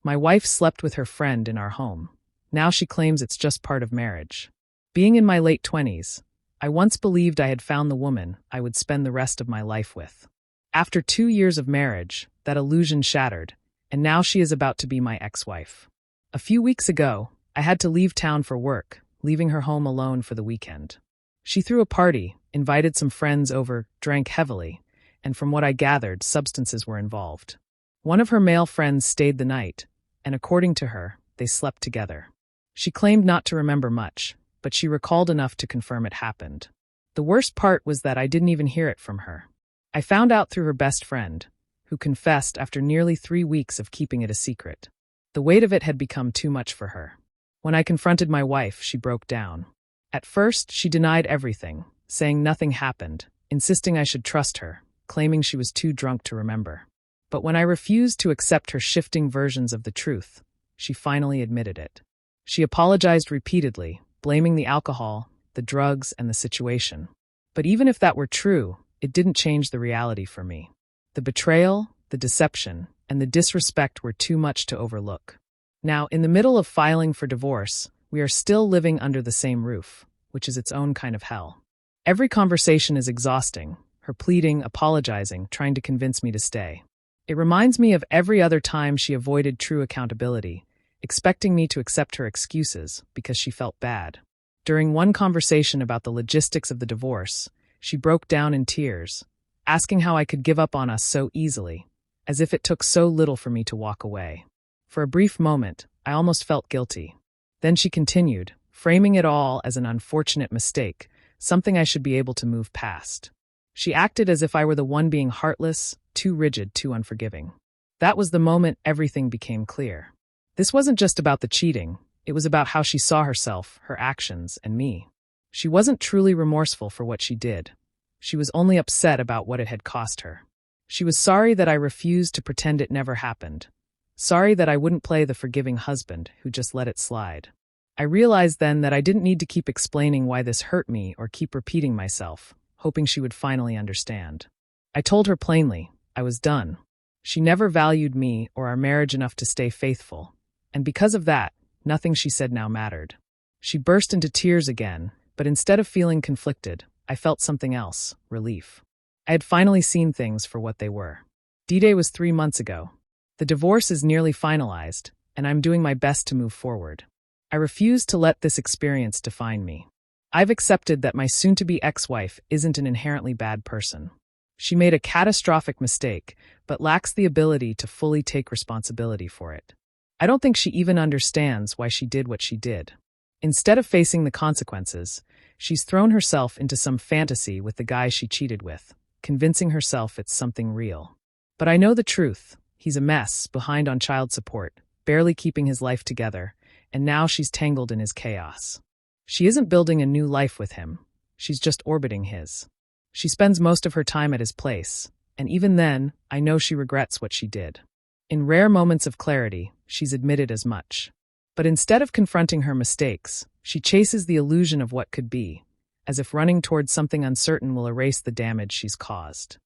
My wife slept with her friend in our home. Now she claims it's just part of marriage. Being in my late 20s, I once believed I had found the woman I would spend the rest of my life with. After 2 years of marriage, that illusion shattered, and now she is about to be my ex-wife. A few weeks ago, I had to leave town for work, leaving her home alone for the weekend. She threw a party, invited some friends over, drank heavily, and from what I gathered, substances were involved. One of her male friends stayed the night, and according to her, they slept together. She claimed not to remember much, but she recalled enough to confirm it happened. The worst part was that I didn't even hear it from her. I found out through her best friend, who confessed after nearly 3 weeks of keeping it a secret. The weight of it had become too much for her. When I confronted my wife, she broke down. At first, she denied everything, saying nothing happened, insisting I should trust her, claiming she was too drunk to remember. But when I refused to accept her shifting versions of the truth, she finally admitted it. She apologized repeatedly, blaming the alcohol, the drugs, and the situation. But even if that were true, it didn't change the reality for me. The betrayal, the deception, and the disrespect were too much to overlook. Now, in the middle of filing for divorce, we are still living under the same roof, which is its own kind of hell. Every conversation is exhausting, her pleading, apologizing, trying to convince me to stay. It reminds me of every other time she avoided true accountability, expecting me to accept her excuses because she felt bad. During one conversation about the logistics of the divorce, she broke down in tears, asking how I could give up on us so easily, as if it took so little for me to walk away. For a brief moment, I almost felt guilty. Then she continued, framing it all as an unfortunate mistake, something I should be able to move past. She acted as if I were the one being heartless, too rigid, too unforgiving. That was the moment everything became clear. This wasn't just about the cheating, it was about how she saw herself, her actions, and me. She wasn't truly remorseful for what she did. She was only upset about what it had cost her. She was sorry that I refused to pretend it never happened. Sorry that I wouldn't play the forgiving husband who just let it slide. I realized then that I didn't need to keep explaining why this hurt me or keep repeating myself, hoping she would finally understand. I told her plainly, I was done. She never valued me or our marriage enough to stay faithful, and because of that, nothing she said now mattered. She burst into tears again, but instead of feeling conflicted, I felt something else, relief. I had finally seen things for what they were. D-Day was 3 months ago. The divorce is nearly finalized, and I'm doing my best to move forward. I refuse to let this experience define me. I've accepted that my soon-to-be ex-wife isn't an inherently bad person. She made a catastrophic mistake, but lacks the ability to fully take responsibility for it. I don't think she even understands why she did what she did. Instead of facing the consequences, she's thrown herself into some fantasy with the guy she cheated with, convincing herself it's something real. But I know the truth. He's a mess, behind on child support, barely keeping his life together, and now she's tangled in his chaos. She isn't building a new life with him. She's just orbiting his. She spends most of her time at his place, and even then, I know she regrets what she did. In rare moments of clarity, she's admitted as much. But instead of confronting her mistakes, she chases the illusion of what could be, as if running towards something uncertain will erase the damage she's caused.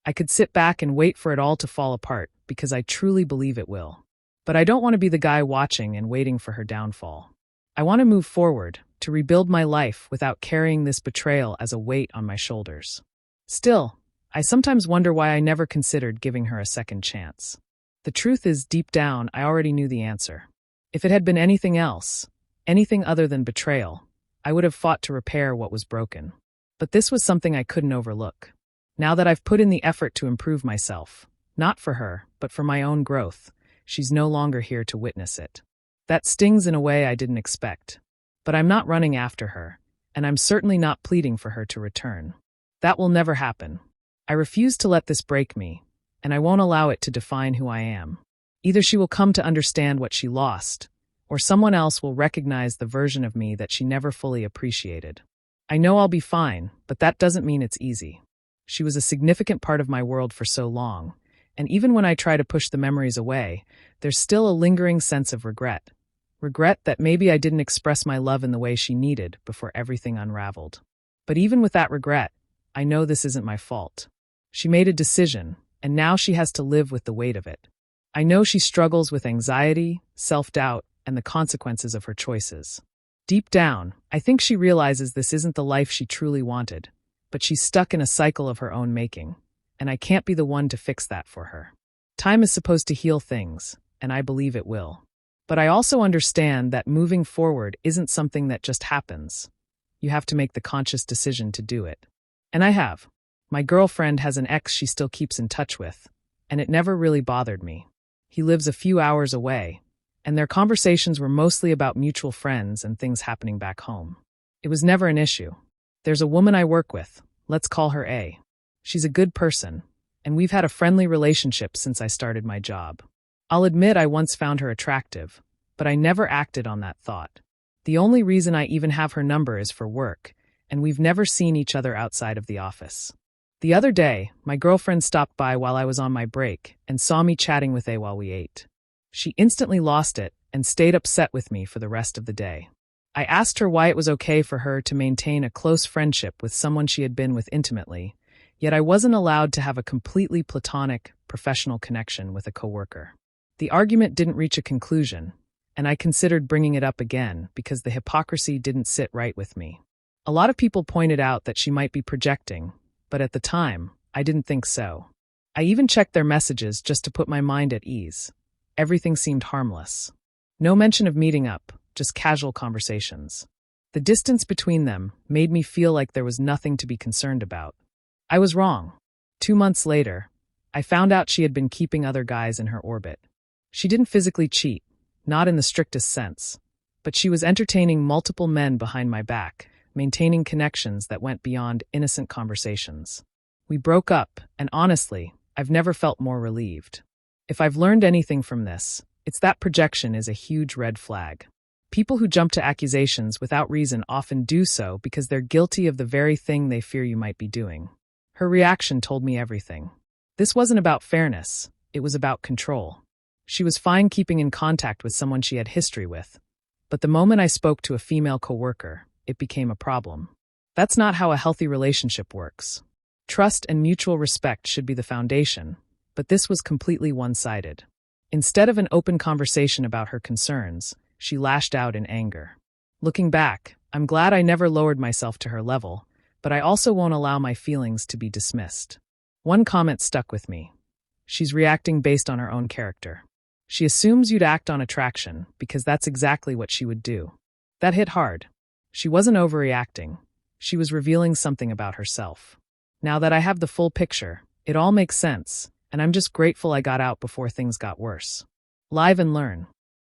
I could sit back and wait for it all to fall apart, because I truly believe it will. But I don't want to be the guy watching and waiting for her downfall. I want to move forward, to rebuild my life without carrying this betrayal as a weight on my shoulders. Still, I sometimes wonder why I never considered giving her a second chance. The truth is, deep down, I already knew the answer. If it had been anything else, anything other than betrayal, I would have fought to repair what was broken. But this was something I couldn't overlook. Now that I've put in the effort to improve myself, not for her, but for my own growth, she's no longer here to witness it. That stings in a way I didn't expect. But I'm not running after her, and I'm certainly not pleading for her to return. That will never happen. I refuse to let this break me, and I won't allow it to define who I am. Either she will come to understand what she lost, or someone else will recognize the version of me that she never fully appreciated. I know I'll be fine, but that doesn't mean it's easy. She was a significant part of my world for so long, and even when I try to push the memories away, there's still a lingering sense of regret. Regret that maybe I didn't express my love in the way she needed before everything unraveled. But even with that regret, I know this isn't my fault. She made a decision, and now she has to live with the weight of it. I know she struggles with anxiety, self-doubt, and the consequences of her choices. Deep down, I think she realizes this isn't the life she truly wanted, but she's stuck in a cycle of her own making, and I can't be the one to fix that for her. Time is supposed to heal things, and I believe it will. But I also understand that moving forward isn't something that just happens. You have to make the conscious decision to do it. And I have. My girlfriend has an ex she still keeps in touch with, and it never really bothered me. He lives a few hours away, and their conversations were mostly about mutual friends and things happening back home. It was never an issue. There's a woman I work with, let's call her A. She's a good person, and we've had a friendly relationship since I started my job. I'll admit I once found her attractive, but I never acted on that thought. The only reason I even have her number is for work, and we've never seen each other outside of the office. The other day, my girlfriend stopped by while I was on my break and saw me chatting with A while we ate. She instantly lost it and stayed upset with me for the rest of the day. I asked her why it was okay for her to maintain a close friendship with someone she had been with intimately, yet I wasn't allowed to have a completely platonic, professional connection with a coworker. The argument didn't reach a conclusion, and I considered bringing it up again because the hypocrisy didn't sit right with me. A lot of people pointed out that she might be projecting, but at the time, I didn't think so. I even checked their messages just to put my mind at ease. Everything seemed harmless. No mention of meeting up, just casual conversations. The distance between them made me feel like there was nothing to be concerned about. I was wrong. 2 months later, I found out she had been keeping other guys in her orbit. She didn't physically cheat, not in the strictest sense, but she was entertaining multiple men behind my back, maintaining connections that went beyond innocent conversations. We broke up, and honestly, I've never felt more relieved. If I've learned anything from this, it's that projection is a huge red flag. People who jump to accusations without reason often do so because they're guilty of the very thing they fear you might be doing. Her reaction told me everything. This wasn't about fairness, it was about control. She was fine keeping in contact with someone she had history with, but the moment I spoke to a female coworker, it became a problem. That's not how a healthy relationship works. Trust and mutual respect should be the foundation, but this was completely one-sided. Instead of an open conversation about her concerns, she lashed out in anger. Looking back, I'm glad I never lowered myself to her level, but I also won't allow my feelings to be dismissed. One comment stuck with me. She's reacting based on her own character. She assumes you'd act on attraction because that's exactly what she would do. That hit hard. She wasn't overreacting. She was revealing something about herself. Now that I have the full picture, it all makes sense, and I'm just grateful I got out before things got worse. Live and learn.